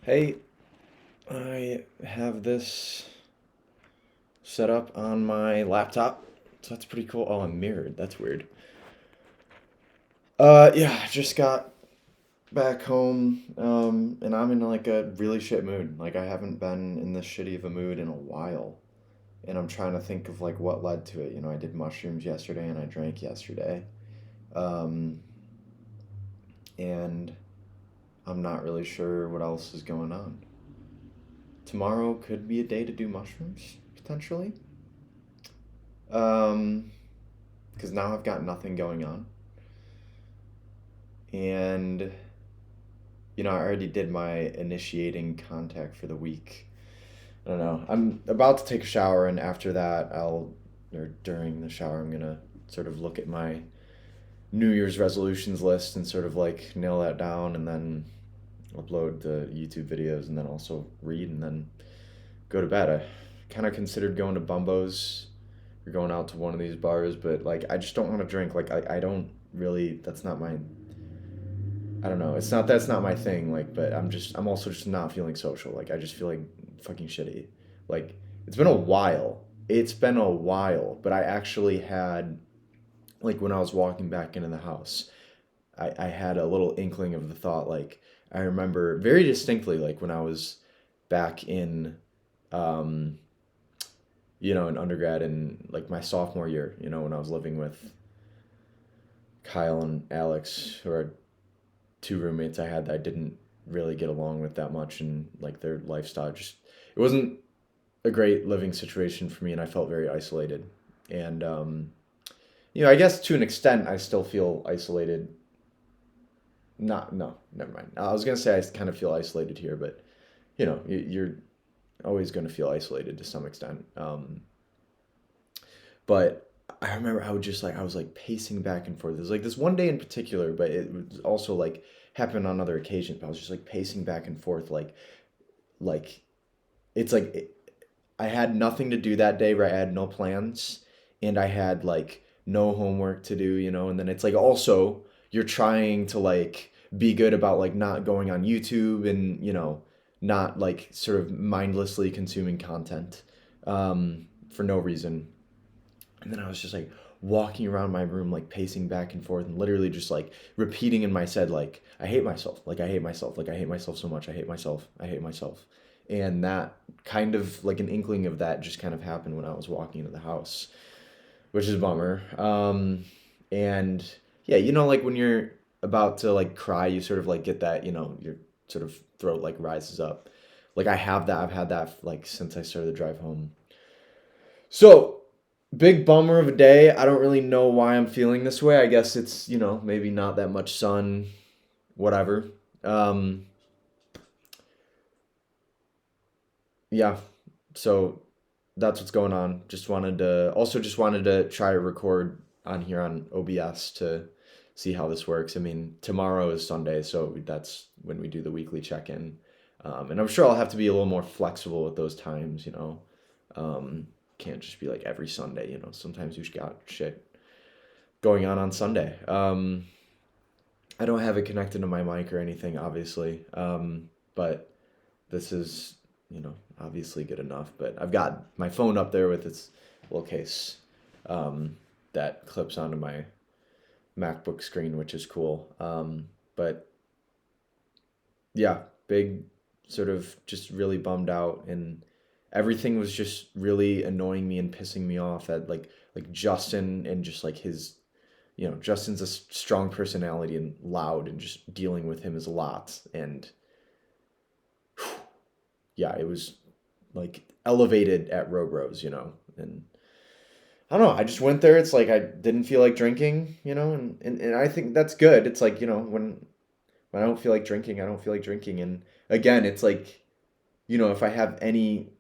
Hey, I have this set up on my laptop, so that's pretty cool. Oh, I'm mirrored. That's weird. Yeah, I just got back home, and I'm in like a really shit mood. Like I haven't been in this shitty of a mood in a while, and I'm trying to think of like what led to it. I did mushrooms yesterday and I drank yesterday, um, and I'm not really sure what else is going on. Tomorrow could be a day to do mushrooms potentially. Um, because now I've got nothing going on. And, I already did my initiating contact for the week. I don't know. I'm about to take a shower, and after that, or during the shower, I'm gonna sort of look at my New Year's resolutions list and sort of like nail that down, and then upload the YouTube videos, and then also read, and then go to bed. I kind of considered going to Bumbo's or going out to one of these bars, but like I just don't want to drink. Like I don't really. That's not my I don't know. It's not that's not my thing. Like, but I'm also just not feeling social. Like, I just feel like fucking shitty. Like, it's been a while. It's been a while, but I actually had like when I was walking back into the house, I had a little inkling of the thought. Like, I remember very distinctly, like when I was back in, um, in undergrad and like my sophomore year. When I was living with Kyle and Alex, who are two roommates I had that I didn't really get along with that much, and like their lifestyle just it wasn't a great living situation for me, and I felt very isolated. And I guess to an extent I still feel isolated. Not no, never mind. I was gonna say I kind of feel isolated here, but you're always gonna feel isolated to some extent. But I remember I was like pacing back and forth. There's like this one day in particular, but it was also like happened on other occasions. But I was just like pacing back and forth, like it's like I had nothing to do that day, right? I had no plans, and I had like no homework to do, and then it's like also you're trying to like be good about like not going on YouTube and not like sort of mindlessly consuming content for no reason. And then I was just like walking around my room, like pacing back and forth, and literally just like repeating in my head, like, I hate myself. Like, I hate myself. Like, I hate myself so much. I hate myself. I hate myself. And that kind of like an inkling of that just kind of happened when I was walking into the house, which is a bummer. And yeah, like when you're about to like cry, you sort of like get that, your sort of throat like rises up. Like, I have that. I've had that like since I started the drive home. So, big bummer of a day. I don't really know why I'm feeling this way. I guess it's, maybe not that much sun, whatever. Um, yeah. So that's what's going on. Just wanted to try to record on here on OBS to see how this works. I mean, tomorrow is Sunday, so that's when we do the weekly check-in. And I'm sure I'll have to be a little more flexible with those times. Um, can't just be like every Sunday. Sometimes you've got shit going on Sunday. I don't have it connected to my mic or anything, obviously. But this is, obviously good enough. But I've got my phone up there with its little case that clips onto my MacBook screen, which is cool. But yeah, big sort of just really bummed out, and everything was just really annoying me and pissing me off at like Justin, and just like his Justin's a strong personality and loud, and just dealing with him is a lot. And yeah, it was like elevated at Road Rose. And I don't know, I just went there. It's like I didn't feel like drinking. And I think that's good. It's like, when I don't feel like drinking, I don't feel like drinking. And again, it's like, if I have any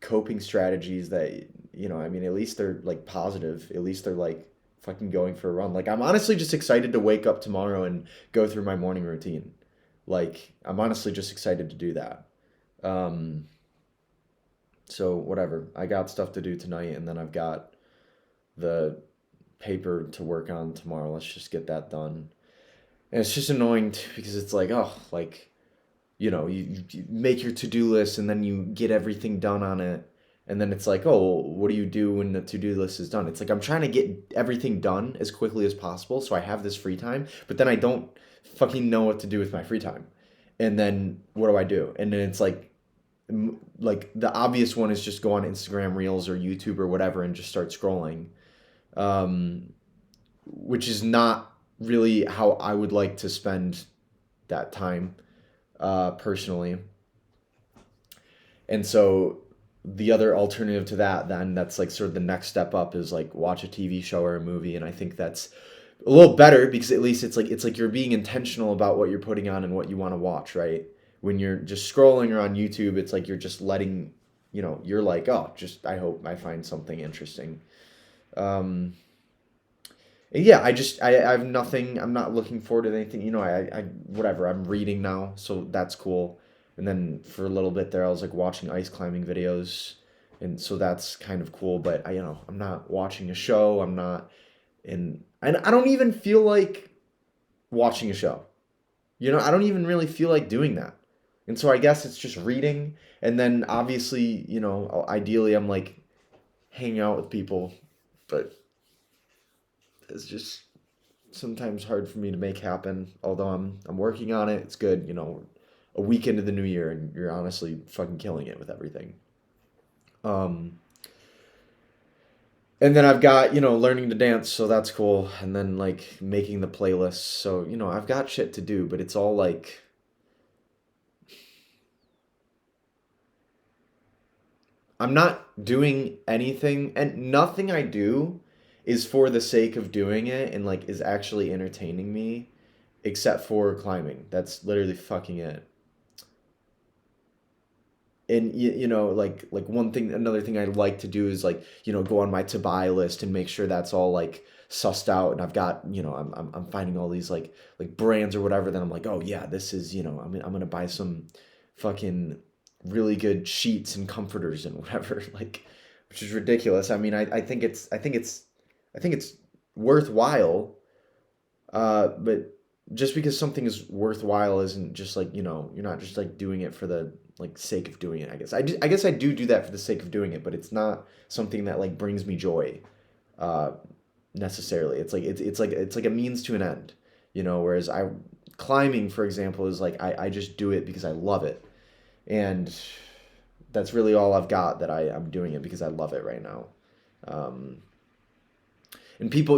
coping strategies that, I mean, at least they're like positive. At least they're like fucking going for a run. Like, I'm honestly just excited to wake up tomorrow and go through my morning routine. Like, I'm honestly just excited to do that. Um, so whatever. I got stuff to do tonight, and then I've got the paper to work on tomorrow. Let's just get that done. And it's just annoying too, because it's like, oh, like, you make your to-do list and then you get everything done on it. And then it's like, oh, what do you do when the to-do list is done? It's like I'm trying to get everything done as quickly as possible so I have this free time, but then I don't fucking know what to do with my free time. And then what do I do? And then it's like the obvious one is just go on Instagram Reels or YouTube or whatever and just start scrolling, um, which is not really how I would like to spend that time, personally. And so the other alternative to that, then that's like sort of the next step up, is like watch a TV show or a movie. And I think that's a little better because at least it's like you're being intentional about what you're putting on and what you want to watch, right? When you're just scrolling or on YouTube, it's like you're just letting, you're like, oh, just I hope I find something interesting. Um, and yeah, I have nothing. I'm not looking forward to anything. I whatever. I'm reading now, so that's cool. And then for a little bit there, I was like watching ice climbing videos, and so that's kind of cool. But I'm not watching a show. I'm not and I don't even feel like watching a show. I don't even really feel like doing that. And so I guess it's just reading, and then obviously, ideally I'm like hanging out with people, but it's just sometimes hard for me to make happen. Although I'm working on it. It's good, a week into the new year and you're honestly fucking killing it with everything. Um, and then I've got, learning to dance, so that's cool. And then like making the playlists. So, I've got shit to do, but it's all like I'm not doing anything, and nothing I do is for the sake of doing it and like is actually entertaining me, except for climbing. That's literally fucking it. And like one thing, another thing I like to do is like go on my to buy list and make sure that's all like sussed out, and I've got I'm finding all these like brands or whatever. Then I'm like, oh yeah, this is I'm gonna buy some fucking really good sheets and comforters and whatever, like, which is ridiculous. I mean, I think it's worthwhile, but just because something is worthwhile isn't just like, you're not just like doing it for the like sake of doing it. I guess I do that for the sake of doing it, but it's not something that like brings me joy, uh, necessarily. It's like a means to an end, whereas I climbing, for example, is like I just do it because I love it. And that's really all I've got, that I'm doing it because I love it right now. Um, and people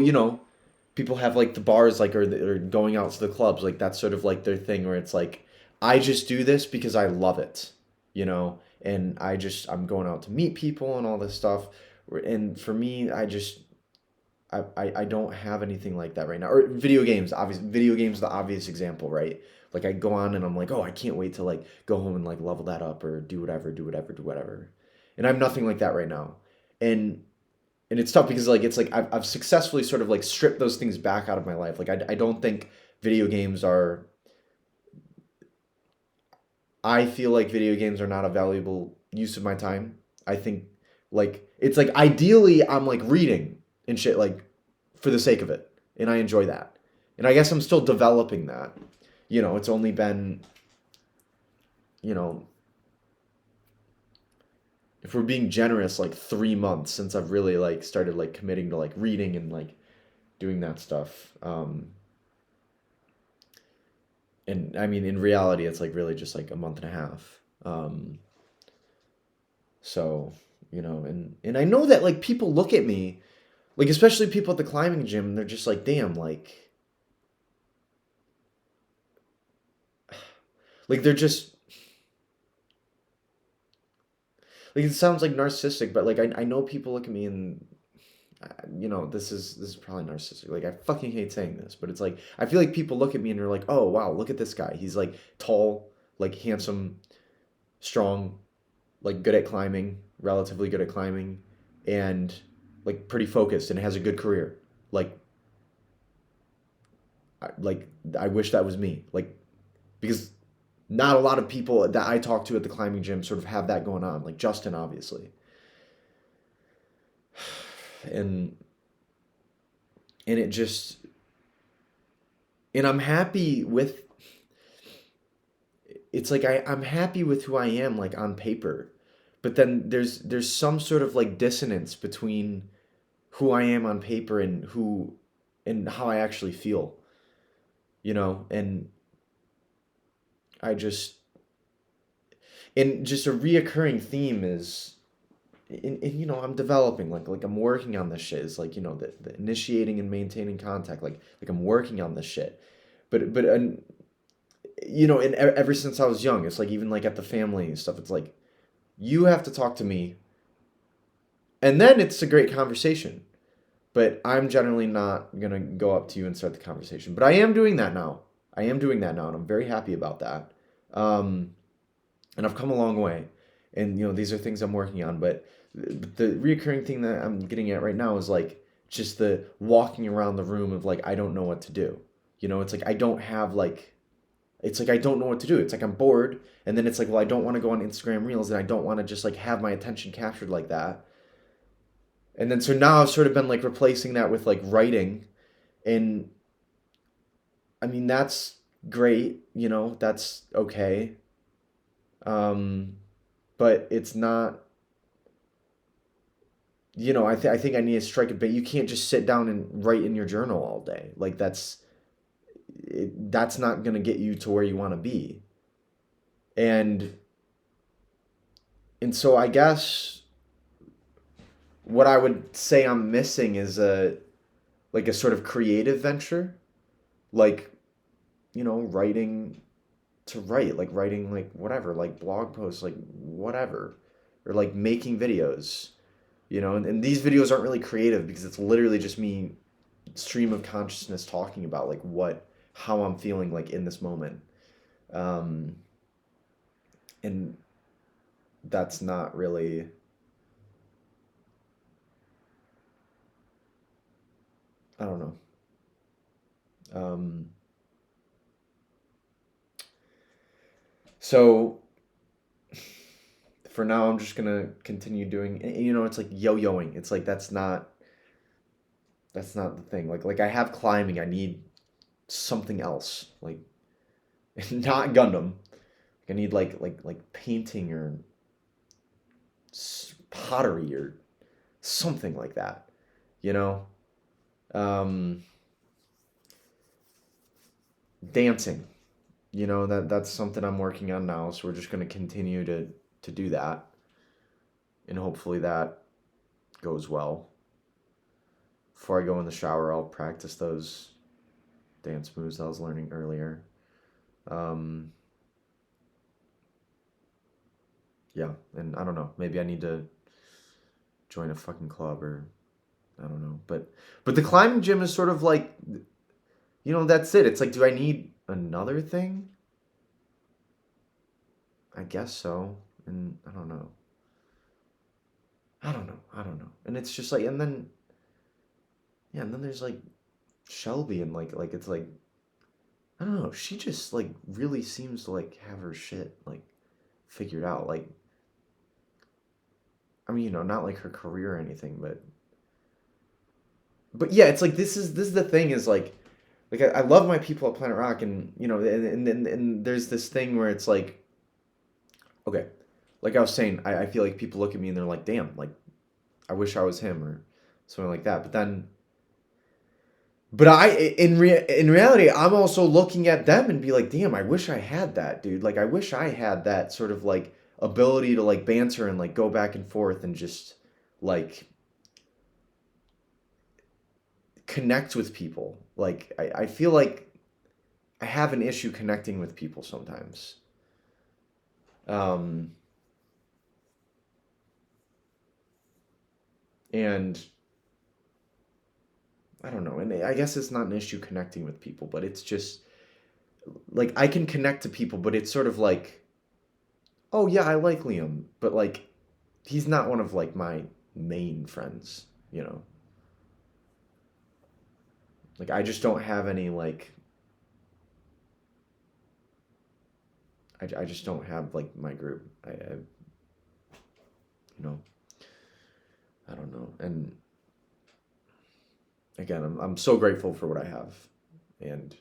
have like the bars, like, or going out to the clubs, like that's sort of like their thing, where it's like I just do this because I love it, and I'm going out to meet people and all this stuff. And for me, I don't have anything like that right now. Or video games, obviously, video games the obvious example, right? Like I go on and I'm like, oh, I can't wait to like go home and like level that up or do whatever, do whatever, do whatever. And I have nothing like that right now. And and it's tough because like it's like I've successfully sort of like stripped those things back out of my life. Like I don't think video games are I feel like video games are not a valuable use of my time. I think like it's like ideally I'm like reading and shit, like for the sake of it, and I enjoy that. And I guess I'm still developing that. It's only been, you know, if we're being generous, like 3 months since I've really like started like committing to like reading and like doing that stuff. And I mean, in reality, it's like really just like a month and a half. So, and I know that like people look at me, like especially people at the climbing gym, and they're just like, damn, like they're just like it sounds like narcissistic, but like I know people look at me and this is probably narcissistic. Like I fucking hate saying this, but it's like I feel like people look at me and they're like, "Oh, wow, look at this guy. He's like tall, like handsome, strong, like good at climbing, relatively good at climbing, and like pretty focused and has a good career." Like like I wish that was me. Like because not a lot of people that I talk to at the climbing gym sort of have that going on. Like Justin, obviously. And and it just and I'm happy with it's like I'm happy with who I am like on paper, but then there's some sort of like dissonance between who I am on paper and how I actually feel, and I just and just a reoccurring theme is and I'm developing like I'm working on this shit. Is like the initiating and maintaining contact, like I'm working on this shit, but and and ever since I was young, it's like even like at the family and stuff, it's like you have to talk to me, and then it's a great conversation. But I'm generally not gonna go up to you and start the conversation. But I am doing that now. I am doing that now, and I'm very happy about that. Um, and I've come a long way. And these are things I'm working on. But the reoccurring thing that I'm getting at right now is like just the walking around the room of like I don't know what to do. It's like I don't have like it's like I don't know what to do. It's like I'm bored, and then it's like, well, I don't want to go on Instagram Reels, and I don't want to just like have my attention captured like that. And then so now I've sort of been like replacing that with like writing, and I mean that's great, that's okay. Um, but it's not, I think I need to strike a bit. You can't just sit down and write in your journal all day. Like that's not gonna get you to where you want to be. And so I guess what I would say I'm missing is a sort of creative venture, like writing to write, like writing like whatever, like blog posts, like whatever, or like making videos, and these videos aren't really creative because it's literally just me stream of consciousness talking about like how I'm feeling like in this moment. Um, and that's not really, I don't know. Um, so for now, I'm just gonna continue doing, it's like yo-yoing. It's like that's not the thing. Like I have climbing. I need something else. Like not Gundam. Like I need like painting or pottery or something like that. You know, um, dancing. That's something I'm working on now. So we're just gonna continue to do that, and hopefully that goes well. Before I go in the shower, I'll practice those dance moves I was learning earlier. Um, yeah, and I don't know. Maybe I need to join a fucking club or I don't know. But the climbing gym is sort of like that's it. It's like, do I need another thing? I guess so. And I don't know. I don't know. I don't know. And it's just like, and then yeah, and then there's like Shelby and like it's like I don't know. She just like really seems to like have her shit like figured out. Like I mean, not like her career or anything, but yeah, it's like this is the thing is like I love my people at Planet Rock, and and there's this thing where it's like okay, like I was saying, I feel like people look at me and they're like, damn, like I wish I was him or something like that. But in reality, I'm also looking at them and be like, damn, I wish I had that, dude. Like I wish I had that sort of like ability to like banter and like go back and forth and just like connect with people. Like I feel like I have an issue connecting with people sometimes. Um, and I don't know, and I guess it's not an issue connecting with people, but it's just like I can connect to people, but it's sort of like, oh yeah, I like Liam, but like he's not one of like my main friends, you know. Like I just don't have any like I just don't have like my group. You know, I don't know. And again, I'm so grateful for what I have, and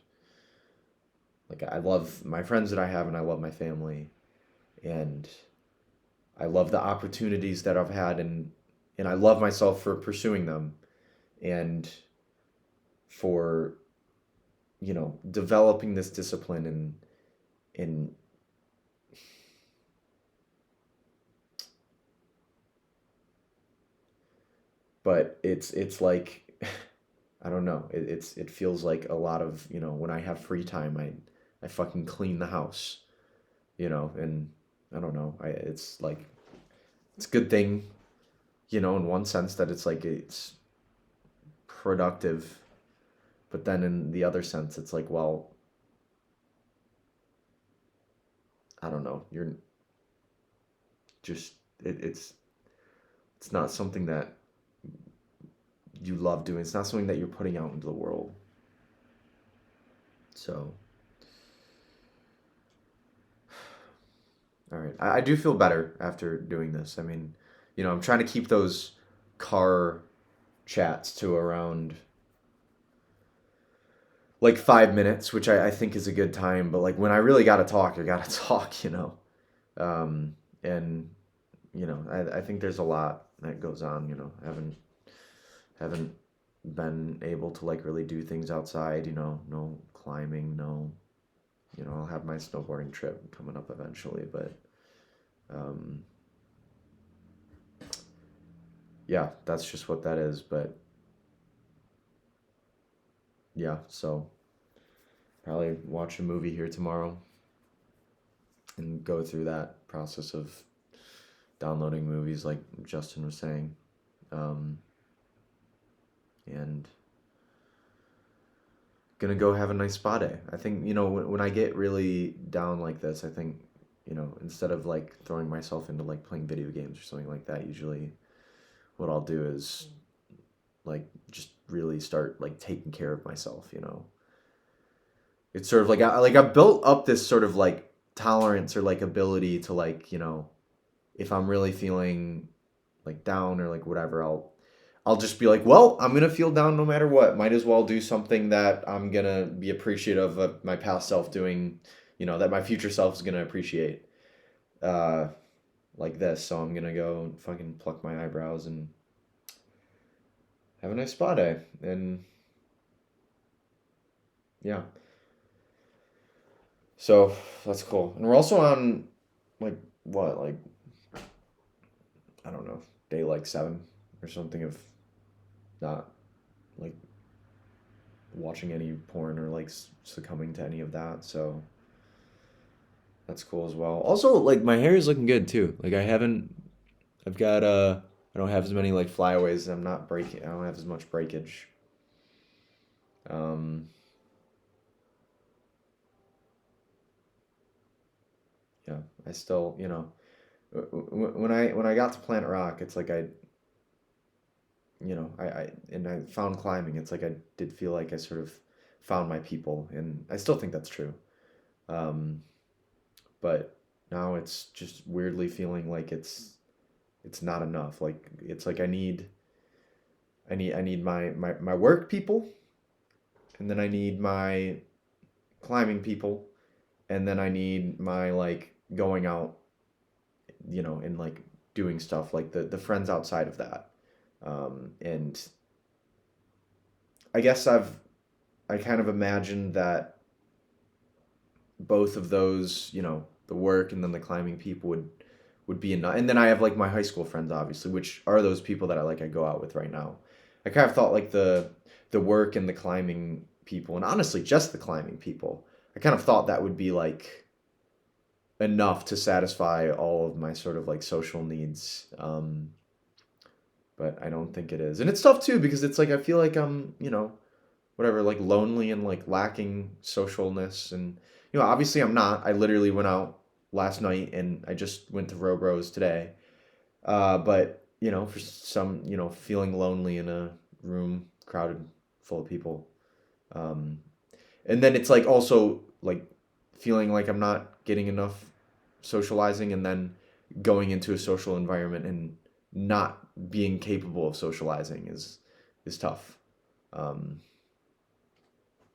Like I love my friends that I have, and I love my family, and I love the opportunities that I've had, and I love myself for pursuing them and for developing this discipline and but it's like I don't know. It feels like a lot of, when I have free time, I fucking clean the house, and I don't know. It's like it's a good thing, in one sense that it's like it's productive, but then in the other sense it's like, well, I don't know. You're just it's not something that you love doing. It's not something that you're putting out into the world. So, all right. I do feel better after doing this. I mean, I'm trying to keep those car chats to around like 5 minutes, which I think is a good time. But like when I really got to talk, I got to talk. And I think there's a lot that goes on. Haven't been able to like really do things outside. No climbing, no. I'll have my snowboarding trip coming up eventually, but um, yeah, that's just what that is. But yeah, so probably watch a movie here tomorrow and go through that process of downloading movies, like Justin was saying, um, and gonna go have a nice spa day. I think when I get really down like this, I think instead of like throwing myself into like playing video games or something like that, usually what I'll do is like just really start like taking care of myself. It's sort of like I've built up this sort of like tolerance or like ability to like, if I'm really feeling like down or like whatever, I'll just be like, well, I'm gonna feel down no matter what. Might as well do something that I'm gonna be appreciative of my past self doing, that my future self is gonna appreciate. Uh, like this. So I'm gonna go and fucking pluck my eyebrows and have a nice spa day. And yeah. So that's cool. And we're also on like what, like I don't know, day like 7 or something of not like watching any porn or like succumbing to any of that. So that's cool as well. Also, like my hair is looking good too. Like I've got I don't have as many like flyaways. I don't have as much breakage. Um yeah, I still, when I got to Planet Rock, it's like I found climbing. It's like I did feel like I sort of found my people, and I still think that's true. Um, but now it's just weirdly feeling like it's not enough. Like it's like I need my work people, and then I need my climbing people, and then I need my like going out, and like doing stuff like the friends outside of that. And I guess I kind of imagined that both of those, the work and then the climbing people would be enough. And then I have like my high school friends, obviously, which are those people that I go out with right now. I kind of thought like the work and the climbing people, and honestly, just the climbing people. I kind of thought that would be like enough to satisfy all of my sort of like social needs. But I don't think it is. And it's tough too because it's like I feel like I'm, whatever, like lonely and like lacking socialness. And obviously I'm not. I literally went out last night and I just went to Robros today. But for some, feeling lonely in a room crowded full of people. Um, and then it's like also like feeling like I'm not getting enough socializing, and then going into a social environment and not being capable of socializing is tough. Um,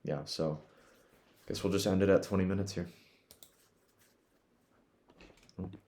yeah, so Guess we'll just end it at 20 minutes here.